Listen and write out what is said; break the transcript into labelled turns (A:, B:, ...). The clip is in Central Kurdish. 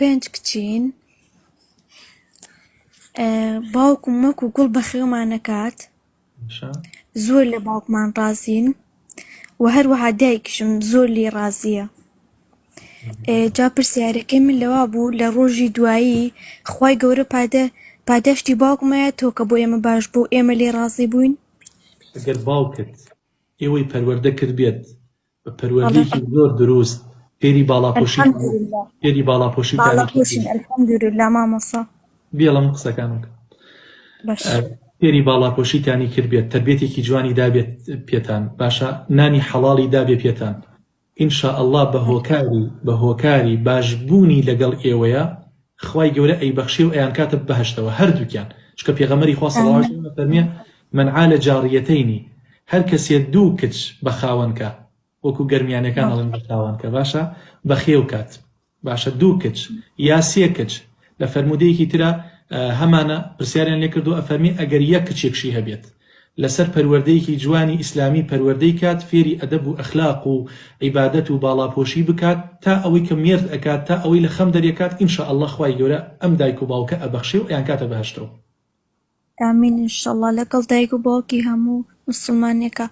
A: 5 کچین باوکم وەکو گوڵ بە خێومانەکات زۆر لە باوکمان ڕازین و هەروەها دایکیشم زۆر لێ ڕازیە. جا پرسیارەکەی من لەوا بوو لە ڕۆژی دوایی خوای گەورە پاداشتی باوکمایە تۆ کە بۆ ئێمە باش بوو ئێمە لێ ڕازی بووین.
B: ئەگەر باوکت ئێوەی پەروەردە کرد بێت بە پەروەردەیەکی زۆر دروست فێری باڵاپۆشی
A: الحەمدولله مامۆستا
B: بێڵم قسەکانم فێری باڵاپۆشیتانی کرد بێت تەربیەتێکی جوانی دابێت پێتان باشە نانی حەڵاڵی دابێت پێتان ئینشاءالله بە هۆکاری باشبوونی لەگەڵ ئێوەیە خوای گەورە ئەیبەخشێ و ئەیان کاتە بەهەشتەوە هەردووکیان چکە پێغەمبەری خوا صلی الله علیه و سلم فەرمیێ من عال جاریەتەینی هەر کەسێ دوو کچ بە خاوەنکە وەکو گەرمیانەکان ئەڵێن بە خاوەنکە باشە بە خێو کات باشە دوو کچ یا سێ کچ لە فەرمودەیەکی ترە هەمانە پرسیاریان لێ کردو ئەفەرمی ئەگەر یەک کچێکشی هەبێت لەسەر پەروەردەیەکی جوانی ئیسلامی پەروەردەی کات فێری ئەدەب و ئەخلاق و عیبادەت و باڵاپۆشی بکات تا ئەوەی کە مێرد ئەکات تا ئەوەی لە خەم دەرێکات ئینشاءالله خوای گەورە ئەم دایک و باوکە ئەبەخشێ و ئەیان کاتە بەهەشتەوە.
A: ئامین ئینشاءالله لەگەڵ دایک و باوکی هەموو مسلمانێکە